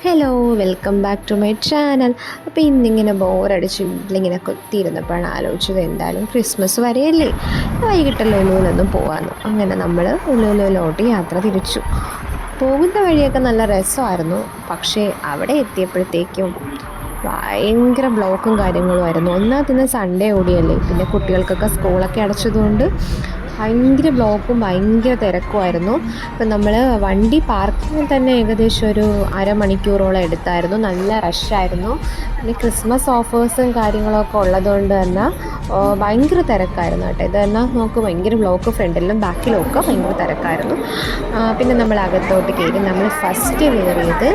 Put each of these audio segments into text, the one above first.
Hello, welcome back to my channel. അപ്പോൾ ഇന്നിങ്ങനെ ബോറടിച്ച് വീട്ടിലിങ്ങനെ കുത്തിയിരുന്നപ്പോഴാണ് ആലോചിച്ചത് എന്തായാലും ക്രിസ്മസ് വരെയല്ലേ, വൈകിട്ട് ലുലുവിലൊന്നും പോകാമെന്ന്. അങ്ങനെ നമ്മൾ ലുലുവിലോട്ട് യാത്ര തിരിച്ചു. പോകുന്ന വഴിയൊക്കെ നല്ല രസമായിരുന്നു. പക്ഷേ അവിടെ എത്തിയപ്പോഴത്തേക്കും ഭയങ്കര ബ്ലോക്കും കാര്യങ്ങളുമായിരുന്നു. ഒന്നാമതിന്ന് സൺഡേ ഓടിയല്ലേ, പിന്നെ കുട്ടികൾക്കൊക്കെ സ്കൂളൊക്കെ അടച്ചതുകൊണ്ട് ഭയങ്കര ബ്ലോക്കും ഭയങ്കര തിരക്കുമായിരുന്നു. ഇപ്പം നമ്മൾ വണ്ടി പാർക്കിങ്ങിൽ തന്നെ ഏകദേശം ഒരു അരമണിക്കൂറോളം എടുത്തായിരുന്നു. നല്ല റഷായിരുന്നു. പിന്നെ ക്രിസ്മസ് ഓഫേഴ്സും കാര്യങ്ങളൊക്കെ ഉള്ളതുകൊണ്ട് തന്നെ ഭയങ്കര തിരക്കായിരുന്നു കേട്ടോ. ഇത് തന്നെ നമുക്ക് ഭയങ്കര ബ്ലോക്ക് ഫ്രണ്ടിലും ബാക്കിലുമൊക്കെ ഭയങ്കര തിരക്കായിരുന്നു. പിന്നെ നമ്മൾ അകത്തോട്ട് കയറി. നമ്മൾ ഫസ്റ്റ് കയറിയത്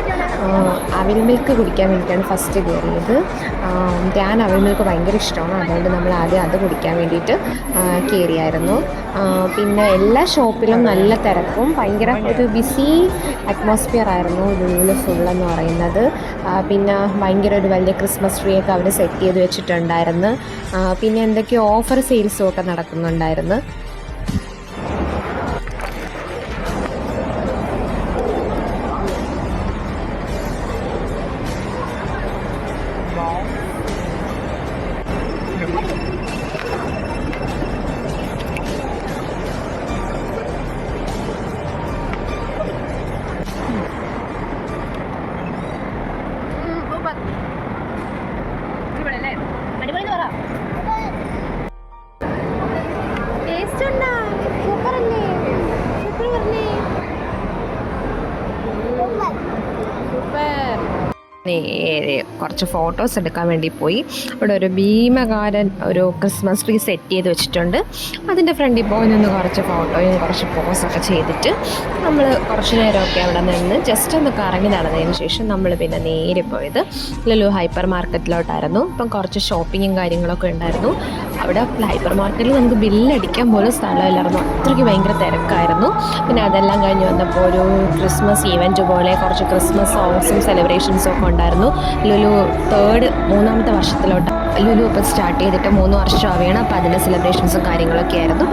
അവിൽ മിൽക്ക് കുടിക്കാൻ വേണ്ടിയിട്ടാണ് ഫസ്റ്റ് കയറിയത്. ഞാൻ അവിൽ മിൽക്ക് ഭയങ്കര ഇഷ്ടമാണ്, അതുകൊണ്ട് നമ്മൾ ആദ്യം അത് കുടിക്കാൻ വേണ്ടിയിട്ട് കയറിയായിരുന്നു. പിന്നെ എല്ലാ ഷോപ്പിലും നല്ല തിരക്കും ഭയങ്കര ഒരു ബിസി അറ്റ്മോസ്ഫിയർ ആയിരുന്നു ലുലുവിൽ ഫുള്ളെന്ന് പറയുന്നത്. പിന്നെ ഭയങ്കര ഒരു വലിയ ക്രിസ്മസ് ട്രീ ഒക്കെ അവർ സെറ്റ് ചെയ്ത് വെച്ചിട്ടുണ്ടായിരുന്നു. പിന്നെ എന്തൊക്കെയോ ഓഫർ സെയിൽസും ഒക്കെ നടക്കുന്നുണ്ടായിരുന്നു. നേരെ കുറച്ച് ഫോട്ടോസ് എടുക്കാൻ വേണ്ടി പോയി. ഇവിടെ ഒരു ഭീമകാരൻ ഒരു ക്രിസ്മസ് ട്രീ സെറ്റ് ചെയ്ത് വെച്ചിട്ടുണ്ട്. അതിൻ്റെ ഫ്രണ്ടിൽ പോയി നിന്ന് കുറച്ച് ഫോട്ടോയും കുറച്ച് പോസൊക്കെ ചെയ്തിട്ട് നമ്മൾ കുറച്ച് നേരമൊക്കെ അവിടെ നിന്ന് ജസ്റ്റ് ഒന്ന് കറങ്ങി നടന്നതിന് ശേഷം നമ്മൾ പിന്നെ നേരെ പോയത് ലുലു ഹൈപ്പർ മാർക്കറ്റിലോട്ടായിരുന്നു. ഇപ്പം കുറച്ച് ഷോപ്പിങ്ങും കാര്യങ്ങളൊക്കെ ഉണ്ടായിരുന്നു. അവിടെ ഹൈപ്പർ മാർക്കറ്റിൽ നമുക്ക് ബില്ലടിക്കാൻ പോലും സ്ഥലമില്ലായിരുന്നു, അത്രയ്ക്ക് ഭയങ്കര തിരക്കായിരുന്നു. പിന്നെ അതെല്ലാം കഴിഞ്ഞ് വന്നപ്പോൾ ഒരു ക്രിസ്മസ് ഈവൻറ്റ് പോലെ കുറച്ച് ക്രിസ്മസ് സോങ്സും സെലിബ്രേഷൻസും ഒക്കെ ഉണ്ടായിരുന്നു. ലുലു മൂന്നാമത്തെ വർഷത്തിലോട്ട് ലുലു ഇപ്പം സ്റ്റാർട്ട് ചെയ്തിട്ട് 3 വർഷം ആവുകയാണ്. അപ്പോൾ അതിൻ്റെ സെലിബ്രേഷൻസും കാര്യങ്ങളൊക്കെ ആയിരുന്നു.